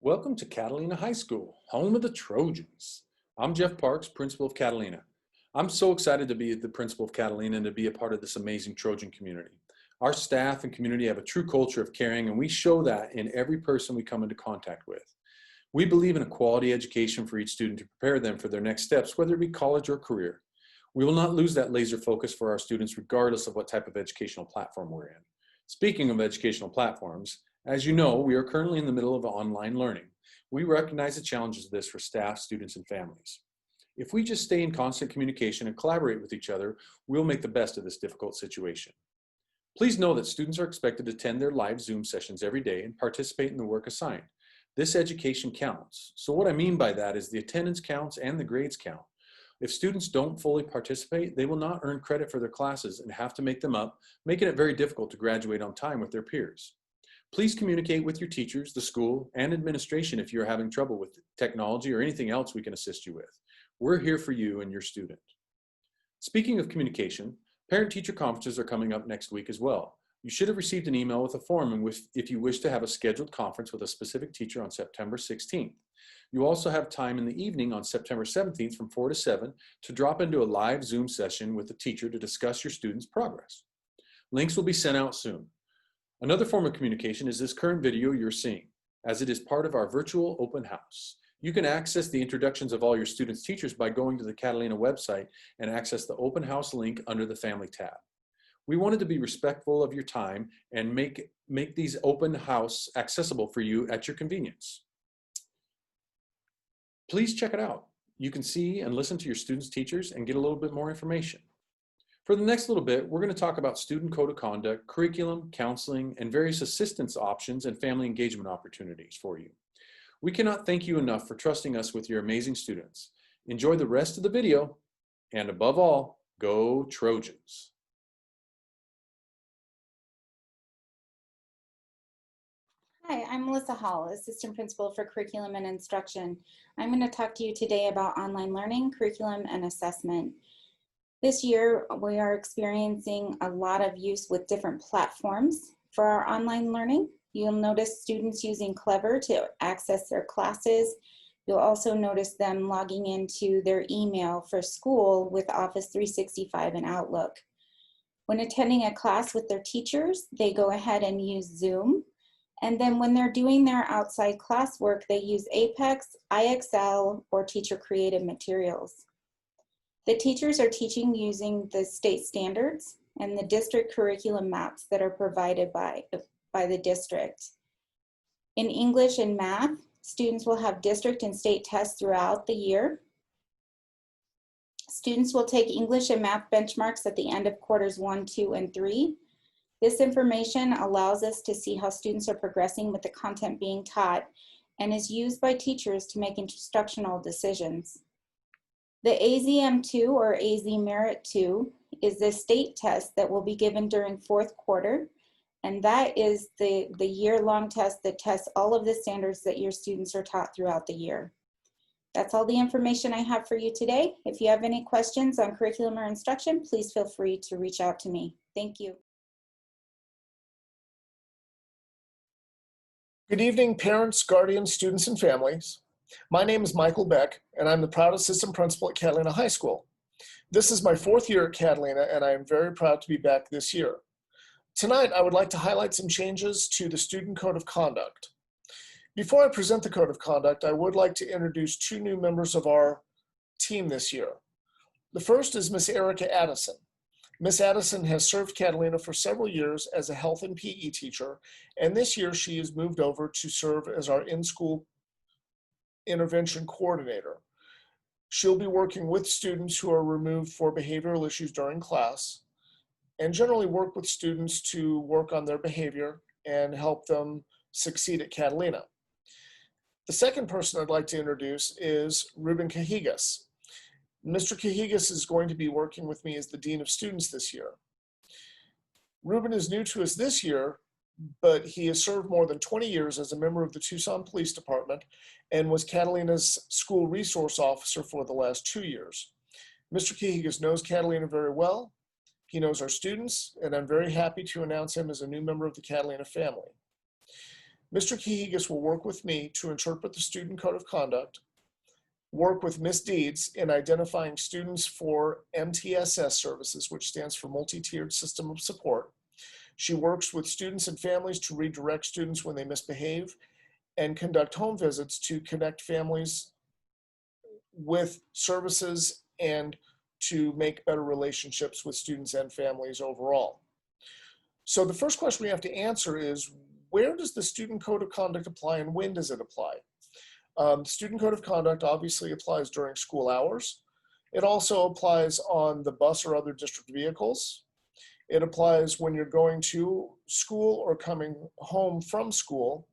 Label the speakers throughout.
Speaker 1: Welcome to Catalina High School, home of the Trojans. I'm Jeff Parks, principal of Catalina. I'm so excited to be the principal of Catalina and to be a part of this amazing Trojan community. Our staff and community have a true culture of caring, and we show that in every person we come into contact with. We believe in a quality education for each student to prepare them for their next steps, whether it be college or career. We will not lose that laser focus for our students regardless of what type of educational platform we're in. Speaking of educational platforms, as you know, we are currently in the middle of online learning. We recognize the challenges of this for staff, students, and families. If we just stay in constant communication and collaborate with each other, we'll make the best of this difficult situation. Please know that students are expected to attend their live Zoom sessions every day and participate in the work assigned. This education counts. So what I mean by that is the attendance counts and the grades count. If students don't fully participate, they will not earn credit for their classes and have to make them up, making it very difficult to graduate on time with their peers. Please communicate with your teachers, the school, and administration if you're having trouble with technology or anything else we can assist you with. We're here for you and your student. Speaking of communication, parent-teacher conferences are coming up next week as well. You should have received an email with a form if you wish to have a scheduled conference with a specific teacher on September 16th. You also have time in the evening on September 17th from 4 to 7 to drop into a live Zoom session with the teacher to discuss your student's progress. Links will be sent out soon. Another form of communication is this current video you're seeing, as it is part of our virtual open house. You can access the introductions of all your students' teachers by going to the Catalina website and access the open house link under the family tab. We wanted to be respectful of your time and make these open house accessible for you at your convenience. Please check it out. You can see and listen to your students' teachers and get a little bit more information. For the next little bit, we're going to talk about student code of conduct, curriculum, counseling, and various assistance options and family engagement opportunities for you. We cannot thank you enough for trusting us with your amazing students. Enjoy the rest of the video, and above all, go Trojans.
Speaker 2: Hi, I'm Melissa Hall, Assistant Principal for Curriculum and Instruction. I'm going to talk to you today about online learning, curriculum, and assessment. This year, we are experiencing a lot of use with different platforms for our online learning. You'll notice students using Clever to access their classes. You'll also notice them logging into their email for school with Office 365 and Outlook. When attending a class with their teachers, they go ahead and use Zoom. And then when they're doing their outside classwork, they use Apex, IXL, or teacher created materials. The teachers are teaching using the state standards and the district curriculum maps that are provided by the district. In English and math, students will have district and state tests throughout the year. Students will take English and math benchmarks at the end of quarters 1, 2, and 3. This information allows us to see how students are progressing with the content being taught and is used by teachers to make instructional decisions. The AZM2 or AZ Merit 2 is the state test that will be given during fourth quarter, and that is the year-long test that tests all of the standards that your students are taught throughout the year. That's all the information I have for you today. If you have any questions on curriculum or instruction, please feel free to reach out to me. Thank you.
Speaker 3: Good evening, parents, guardians, students, and families. My name is Michael Beck, and I'm the proud assistant principal at Catalina High School. This is my 4th year at Catalina, and I am very proud to be back this year. Tonight, I would like to highlight some changes to the Student Code of Conduct. Before I present the Code of Conduct, I would like to introduce 2 new members of our team this year. The first is Miss Erica Addison. Miss Addison has served Catalina for several years as a health and PE teacher, and this year she has moved over to serve as our in-school intervention coordinator. She'll be working with students who are removed for behavioral issues during class and generally work with students to work on their behavior and help them succeed at Catalina. The second person I'd like to introduce is Ruben Cajigas. Mr. Cajigas is going to be working with me as the Dean of Students this year. Ruben is new to us this year, but he has served more than 20 years as a member of the Tucson Police Department and was Catalina's school resource officer for the last 2 years. Mr. Cajigas knows Catalina very well. He knows our students, and I'm very happy to announce him as a new member of the Catalina family. Mr. Kihigas will work with me to interpret the student code of conduct, work with Ms. Deeds in identifying students for MTSS services, which stands for Multi-Tiered System of Support. She works with students and families to redirect students when they misbehave and conduct home visits to connect families with services and to make better relationships with students and families overall. So the first question we have to answer is, where does the Student Code of Conduct apply and when does it apply? Student Code of Conduct obviously applies during school hours. It also applies on the bus or other district vehicles. It applies when you're going to school or coming home from school,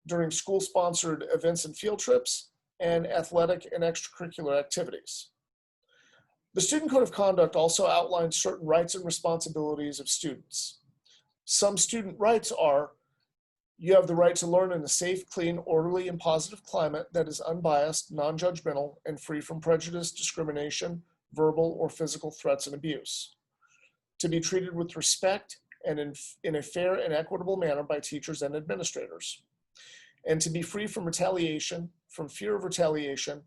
Speaker 3: during school-sponsored events and field trips, and athletic and extracurricular activities. The Student Code of Conduct also outlines certain rights and responsibilities of students. Some student rights are: you have the right to learn in a safe, clean, orderly, and positive climate that is unbiased, non-judgmental, and free from prejudice, discrimination, verbal or physical threats and abuse. To be treated with respect and in a fair and equitable manner by teachers and administrators. And to be free from retaliation, from fear of retaliation,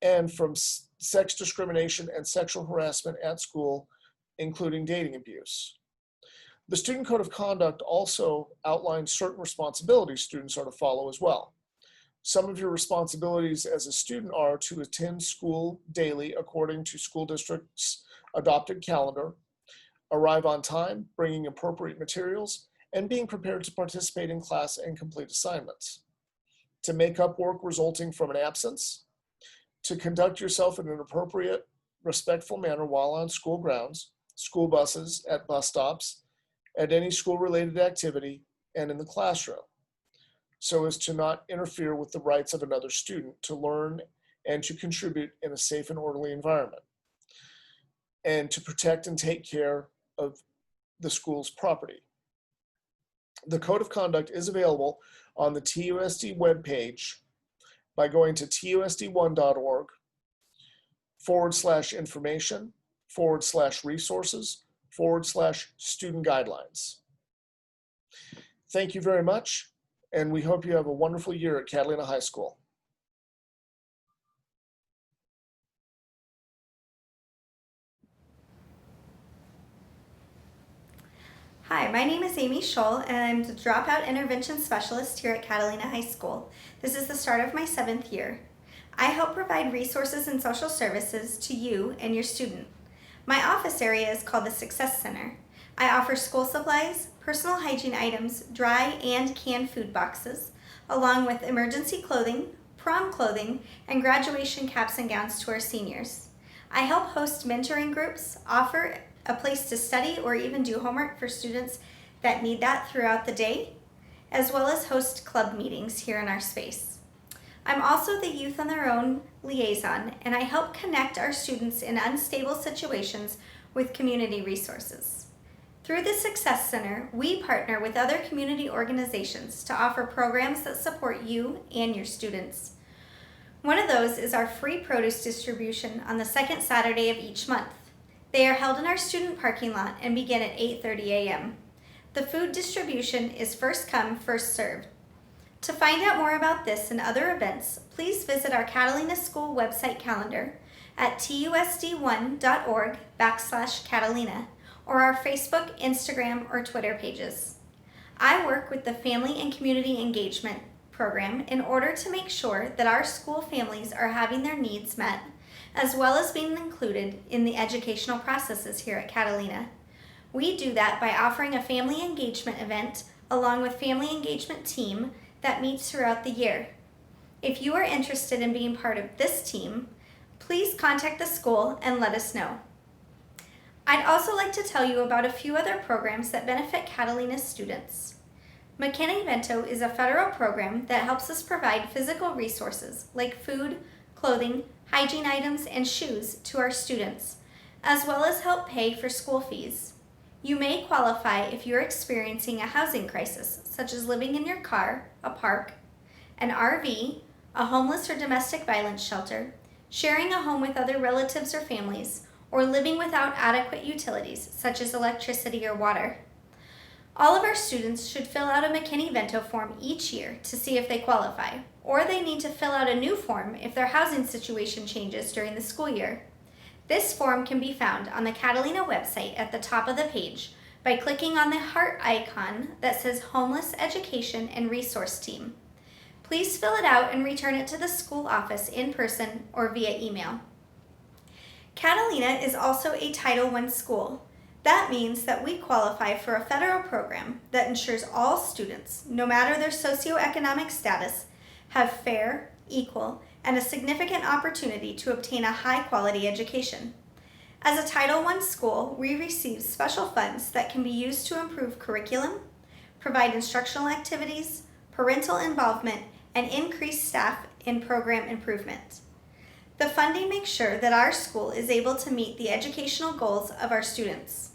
Speaker 3: and from sex discrimination and sexual harassment at school, including dating abuse. The Student Code of Conduct also outlines certain responsibilities students are to follow as well. Some of your responsibilities as a student are to attend school daily according to school district's adopted calendar, arrive on time, bringing appropriate materials, and being prepared to participate in class and complete assignments. To make up work resulting from an absence, to conduct yourself in an appropriate, respectful manner while on school grounds, school buses, at bus stops, at any school-related activity, and in the classroom, so as to not interfere with the rights of another student to learn and to contribute in a safe and orderly environment, and to protect and take care of the school's property. The Code of Conduct is available on the TUSD webpage by going to tusd1.org/information/resources/student guidelines. Thank you very much, and we hope you have a wonderful year at Catalina High School.
Speaker 4: Hi, my name is Amy Scholl, and I'm the Dropout Intervention Specialist here at Catalina High School. This is the start of my 7th year. I help provide resources and social services to you and your student. My office area is called the Success Center. I offer school supplies, personal hygiene items, dry and canned food boxes, along with emergency clothing, prom clothing, and graduation caps and gowns to our seniors. I help host mentoring groups, offer a place to study or even do homework for students that need that throughout the day, as well as host club meetings here in our space. I'm also the Youth on Their Own liaison, and I help connect our students in unstable situations with community resources. Through the Success Center, we partner with other community organizations to offer programs that support you and your students. One of those is our free produce distribution on the second Saturday of each month. They are held in our student parking lot and begin at 8:30 a.m. The food distribution is first come, first served. To find out more about this and other events, please visit our Catalina School website calendar at tusd1.org/Catalina or our Facebook, Instagram, or Twitter pages. I work with the Family and Community Engagement program in order to make sure that our school families are having their needs met, as well as being included in the educational processes here at Catalina. We do that by offering a family engagement event along with family engagement team that meets throughout the year. If you are interested in being part of this team, please contact the school and let us know. I'd also like to tell you about a few other programs that benefit Catalina's students. McKinney-Vento is a federal program that helps us provide physical resources like food, clothing, hygiene items, and shoes to our students, as well as help pay for school fees. You may qualify if you're experiencing a housing crisis, such as living in your car, a park, an RV, a homeless or domestic violence shelter, sharing a home with other relatives or families, or living without adequate utilities, such as electricity or water. All of our students should fill out a McKinney-Vento form each year to see if they qualify, or they need to fill out a new form if their housing situation changes during the school year. This form can be found on the Catalina website at the top of the page by clicking on the heart icon that says Homeless Education and Resource Team. Please fill it out and return it to the school office in person or via email. Catalina is also a Title I school. That means that we qualify for a federal program that ensures all students, no matter their socioeconomic status, have fair, equal, and a significant opportunity to obtain a high-quality education. As a Title I school, we receive special funds that can be used to improve curriculum, provide instructional activities, parental involvement, and increase staff in program improvement. The funding makes sure that our school is able to meet the educational goals of our students.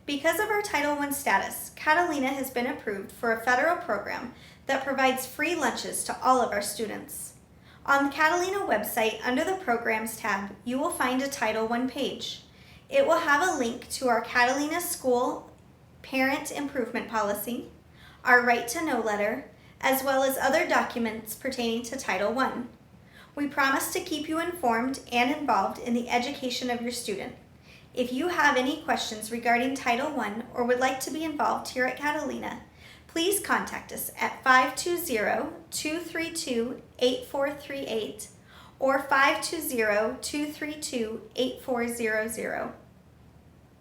Speaker 4: Because of our Title I status, Catalina has been approved for a federal program that provides free lunches to all of our students. On the Catalina website, under the Programs tab, you will find a Title I page. It will have a link to our Catalina School Parent Improvement Policy, our Right to Know letter, as well as other documents pertaining to Title I. We promise to keep you informed and involved in the education of your student. If you have any questions regarding Title I or would like to be involved here at Catalina, please contact us at 520-232-8438 or 520-232-8400.